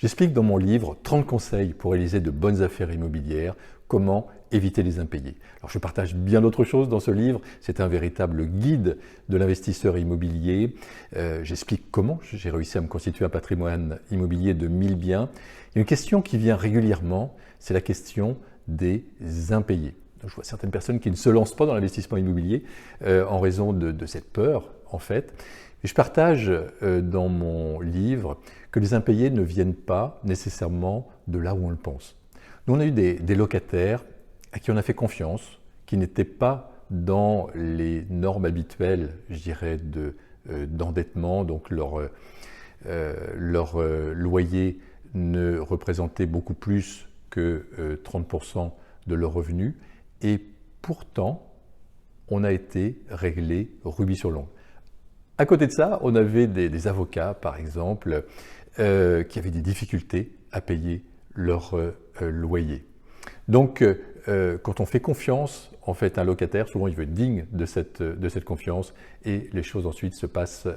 J'explique dans mon livre 30 conseils pour réaliser de bonnes affaires immobilières, comment éviter les impayés. Alors je partage bien d'autres choses dans ce livre, c'est un véritable guide de l'investisseur immobilier. J'explique comment j'ai réussi à me constituer un patrimoine immobilier de 1000 biens. Et une question qui vient régulièrement, c'est la question des impayés. Donc, je vois certaines personnes qui ne se lancent pas dans l'investissement immobilier en raison de cette peur en fait. Et je partage dans mon livre que les impayés ne viennent pas nécessairement de là où on le pense. Nous, on a eu des locataires à qui on a fait confiance, qui n'étaient pas dans les normes habituelles, je dirais, d'endettement. Donc leur loyer ne représentait beaucoup plus que 30% de leurs revenus. Et pourtant, on a été réglé rubis sur l'ongle. À côté de ça, on avait des avocats, par exemple, qui avaient des difficultés à payer leur loyer. Donc, quand on fait confiance en fait, à un locataire, souvent il veut être digne de cette confiance et les choses ensuite se passent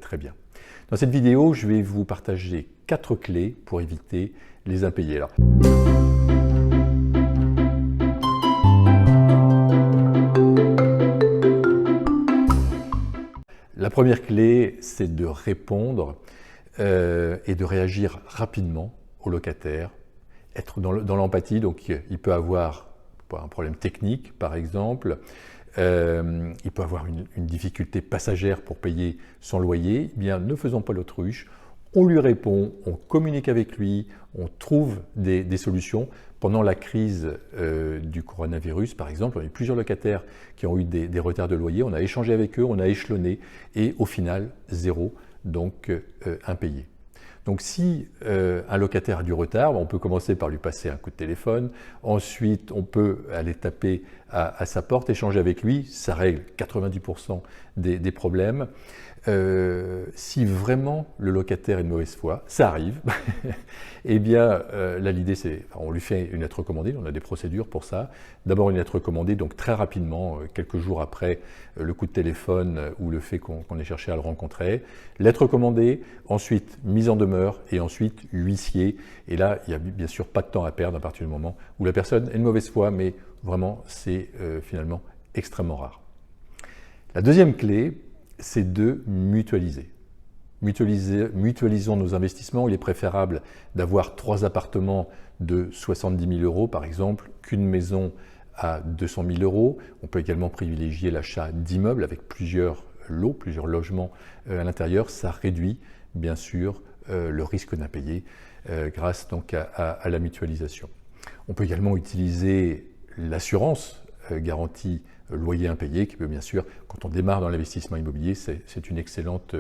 très bien. Dans cette vidéo, je vais vous partager 4 clés pour éviter les impayés. Alors, la première clé, c'est de répondre et de réagir rapidement au locataire, être dans l'empathie. Donc il peut avoir un problème technique par exemple, il peut avoir une difficulté passagère pour payer son loyer. Eh bien, ne faisons pas l'autruche, on lui répond, on communique avec lui, on trouve des solutions. Pendant la crise du coronavirus, par exemple, on a eu plusieurs locataires qui ont eu des retards de loyer. On a échangé avec eux, on a échelonné et au final, zéro, donc impayé. Donc si un locataire a du retard, on peut commencer par lui passer un coup de téléphone. Ensuite, on peut aller taper à sa porte, échanger avec lui. Ça règle 90% des problèmes. Si vraiment le locataire est de mauvaise foi, ça arrive, eh bien là l'idée c'est, on lui fait une lettre recommandée, on a des procédures pour ça. D'abord une lettre recommandée, donc très rapidement, quelques jours après le coup de téléphone ou le fait qu'on ait cherché à le rencontrer. Lettre recommandée, ensuite mise en demeure et ensuite huissier. Et là, il n'y a bien sûr pas de temps à perdre à partir du moment où la personne est de mauvaise foi, mais vraiment c'est finalement extrêmement rare. La deuxième clé, c'est de mutualiser. Mutualisons nos investissements. Il est préférable d'avoir 3 appartements de 70 000 euros, par exemple, qu'une maison à 200 000 euros. On peut également privilégier l'achat d'immeubles avec plusieurs lots, plusieurs logements à l'intérieur. Ça réduit, bien sûr, le risque d'impayé grâce donc à la mutualisation. On peut également utiliser l'assurance garantie loyer impayé, qui peut bien sûr, quand on démarre dans l'investissement immobilier, c'est une excellente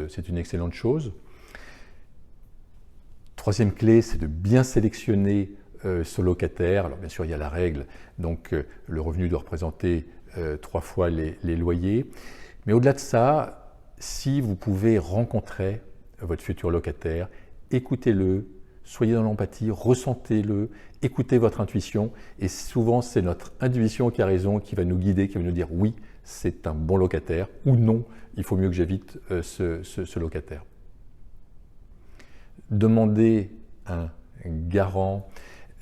chose. Troisième clé, c'est de bien sélectionner ce locataire. Alors bien sûr, il y a la règle, donc le revenu doit représenter 3 fois les loyers. Mais au-delà de ça, si vous pouvez rencontrer votre futur locataire, écoutez-le, soyez dans l'empathie, ressentez-le, écoutez votre intuition et souvent c'est notre intuition qui a raison, qui va nous guider, qui va nous dire oui, c'est un bon locataire ou non, il faut mieux que j'évite ce locataire. Demandez un garant,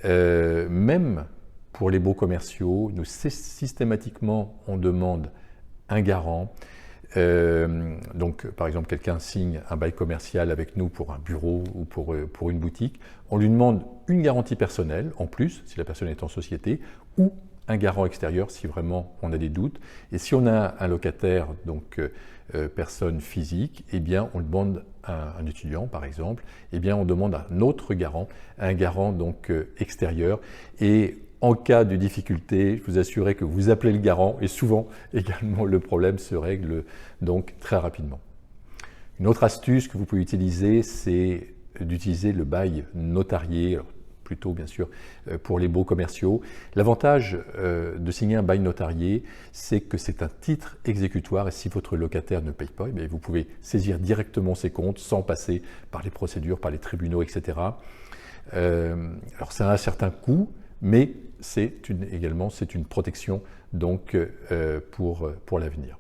même pour les baux commerciaux, nous systématiquement on demande un garant. Donc, par exemple, quelqu'un signe un bail commercial avec nous pour un bureau ou pour une boutique. On lui demande une garantie personnelle en plus, si la personne est en société, ou un garant extérieur si vraiment on a des doutes. Et si on a un locataire, donc personne physique, eh bien, on demande un étudiant, par exemple, eh bien, on demande un autre garant, un garant donc extérieur. Et en cas de difficulté, je vous assurerai que vous appelez le garant et souvent également le problème se règle donc très rapidement. Une autre astuce que vous pouvez utiliser, c'est d'utiliser le bail notarié, alors plutôt bien sûr pour les baux commerciaux. L'avantage de signer un bail notarié, c'est que c'est un titre exécutoire et si votre locataire ne paye pas, eh bien, vous pouvez saisir directement ses comptes sans passer par les procédures, par les tribunaux, etc. Alors ça a un certain coût, mais c'est une protection donc, pour l'avenir.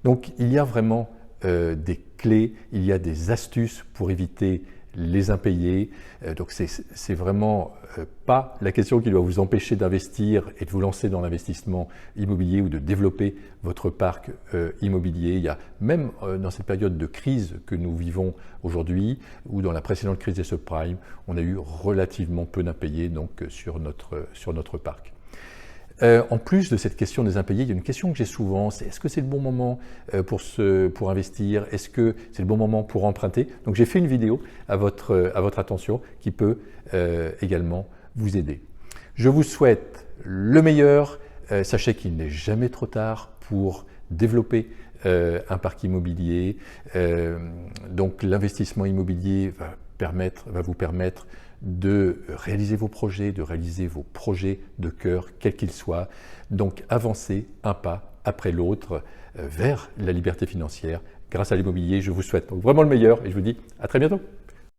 Donc il y a vraiment des clés, il y a des astuces pour éviter les impayés. Donc c'est vraiment pas la question qui doit vous empêcher d'investir et de vous lancer dans l'investissement immobilier ou de développer votre parc immobilier. Il y a même dans cette période de crise que nous vivons aujourd'hui ou dans la précédente crise des subprimes, on a eu relativement peu d'impayés donc sur notre parc. En plus de cette question des impayés, il y a une question que j'ai souvent, c'est est-ce que c'est le bon moment pour investir? Est-ce que c'est le bon moment pour emprunter? Donc j'ai fait une vidéo à votre attention qui peut également vous aider. Je vous souhaite le meilleur. Sachez qu'il n'est jamais trop tard pour développer un parc immobilier. Donc l'investissement immobilier va vous permettre de réaliser vos projets, de cœur, quels qu'ils soient. Donc avancez un pas après l'autre vers la liberté financière grâce à l'immobilier. Je vous souhaite donc vraiment le meilleur et je vous dis à très bientôt.